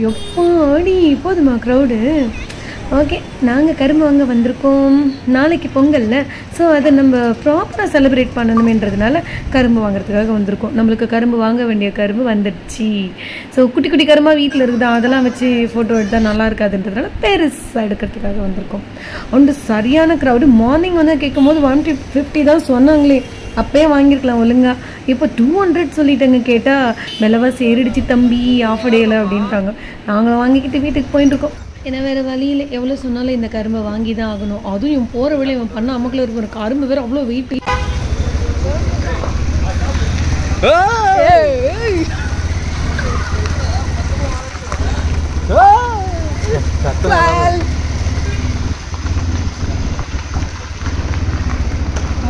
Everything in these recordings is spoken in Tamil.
எப்பாடி போதுமா க்ரௌடு? ஓகே, நாங்கள் கரும்பு வாங்க வந்திருக்கோம். நாளைக்கு பொங்கல்ல, ஸோ அதை நம்ம ப்ராப்பராக செலிப்ரேட் பண்ணணுமேன்றதுனால கரும்பு வாங்குறதுக்காக வந்திருக்கோம். நம்மளுக்கு கரும்பு வாங்க வேண்டிய கரும்பு வந்துடுச்சு. ஸோ குட்டி குட்டி கரும்பாக வீட்டில் இருக்குதா, அதெல்லாம் வச்சு ஃபோட்டோ எடுத்தால் நல்லா இருக்காதுன்றதுனால பெருசாக எடுக்கிறதுக்காக வந்திருக்கோம். ஒன்று சரியான க்ரௌடு. மார்னிங் வந்து கேட்கும் போது 150 தான் சொன்னாங்களே, அப்பயே வாங்கியிருக்கலாம் ஒழுங்கா. இப்போ 200 சொல்லிட்டாங்க. கேட்டால் விலைவாசி ஏறிடுச்சு தம்பி, ஆஃப் டேயில் அப்படின்ட்டாங்க. நாங்களும் வாங்கிக்கிட்டு வீட்டுக்கு போயிட்டு இருக்கோம். ஏன்னா வேறு வழியில் எவ்வளோ சொன்னாலும் இந்த கரும்பை வாங்கி தான் ஆகணும். அதுவும் இவன் போகிற வேலை இவன் பண்ண அமக்கில் இருக்கிற கரும்பு வேறு அவ்வளோ வெயிட்.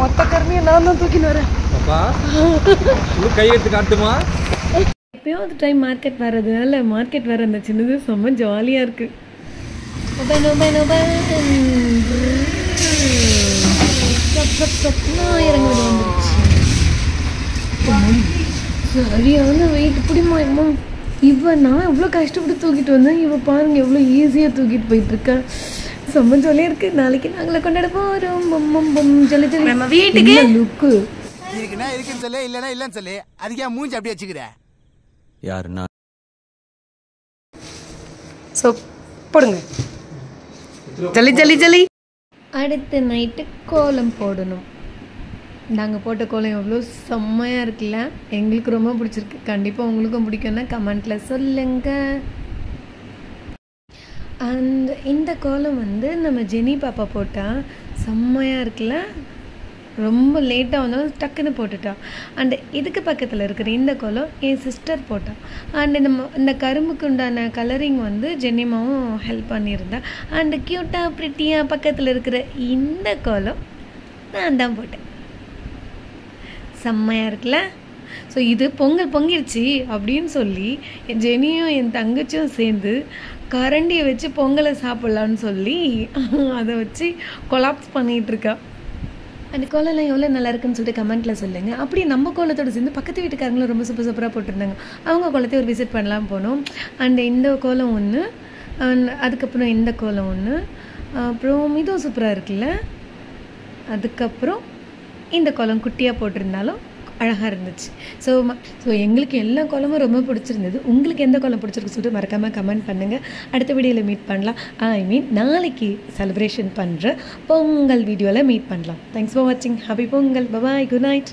மொத்த கருமையை நான் தான் தூக்கின்னு வரேன். கை எடுத்து காட்டுமா? எப்பயாவது டைம் மார்க்கெட் வர்றதுனால மார்க்கெட் வர அந்த சின்னது செம்ம ஜாலியாக இருக்குது. இறங்க வந்துருச்சு. சரியான வெயிட் பிடிமா அம்மா. இவன் நான் எவ்வளோ கஷ்டப்பட்டு தூக்கிட்டு வந்தேன், இவன் பாருங்க எவ்வளோ ஈஸியாக தூக்கிட்டு போயிட்டுருக்கேன். செம்ம ஜாலியாக இருக்குது. நாளைக்கு நாங்களே கொண்டாட போகிறோம். பொம்மம் பொம் ஜலி ஜலி. நம்ம வீட்டுக்கு லுக்கு இருக்குன்னா இருக்குன்னு சொல்லு, இல்லைன்னா இல்லைன்னு சொல்லு. அதுக்கே மூஞ்சி அப்படியே வச்சுக்கிறேன். யாருன்னா ஸோ போடுங்க. ஜலி ஜலி ஜலி. அடுத்த நைட்டு கோலம் போடணும். நாங்கள் போட்ட கோலம் எவ்வளோ செம்மையாக இருக்குல்ல, எங்களுக்கு ரொம்ப பிடிச்சிருக்கு. கண்டிப்பாக உங்களுக்கும் பிடிக்கும்னா கமெண்ட்டில் சொல்லுங்கள். அண்ட் இந்த கோலம் வந்து நம்ம ஜெனி பாப்பா போட்டால் செம்மையாக இருக்குல்ல, ரொம்ப லேட்டாக வந்தாலும் டக்குன்னு போட்டுட்டா. அண்டு இதுக்கு பக்கத்தில் இருக்கிற இந்த கோலம் என் சிஸ்டர் போட்டாள். அண்டு இந்த கரும்புக்கு உண்டான கலரிங் வந்து ஜெனிமாவும் ஹெல்ப் பண்ணியிருந்தா. அண்டு க்யூட்டாக ப்ரிட்டியாக பக்கத்தில் இருக்கிற இந்த கோலம் நான் தான் போட்டேன். செம்மையாக இருக்குல்ல. ஸோ இது பொங்கல் பொங்கிடுச்சு அப்படின்னு சொல்லி என் ஜெனியும் என் தங்கச்சியும் சேர்ந்து கரண்டியை வச்சு பொங்கலை சாப்பிட்லான்னு சொல்லி அதை வச்சு கொலாப்ஸ் பண்ணிகிட்ருக்கா. அந்த கோலம்லாம் எவ்வளோ நல்லா இருக்குன்னு சொல்லிட்டு கமெண்ட்டில் சொல்லுங்கள். அப்படியே நம்ம கோலத்தோடு சேர்ந்து பக்கத்து வீட்டுக்காரங்களும் ரொம்ப சூப்பராக போட்டிருந்தாங்க. அவங்க கோலத்தை ஒரு விசிட் பண்ணலாம் போனோம். அண்ட் இந்த கோலம் ஒன்று, அண்ட் அதுக்கப்புறம் இந்த கோலம் ஒன்று, அப்புறம் இதுவும் சூப்பராக இருக்குல்ல. அதுக்கப்புறம் இந்த கோலம் குட்டியாக போட்டிருந்தாலும் அழகாக இருந்துச்சு. ஸோ எங்களுக்கு எல்லா கோலமும் ரொம்ப பிடிச்சிருந்தது. உங்களுக்கு எந்த கோலம் பிடிச்சிருக்கு சொல்லிட்டு மறக்காமல் கமெண்ட் பண்ணுங்கள். அடுத்த வீடியோவில் மீட் பண்ணலாம். நாளைக்கு செலிப்ரேஷன் பண்ணுற பொங்கல் வீடியோவில் மீட் பண்ணலாம். தேங்க்ஸ் ஃபார் வாட்சிங். Happy Pongal. Bye. Good night.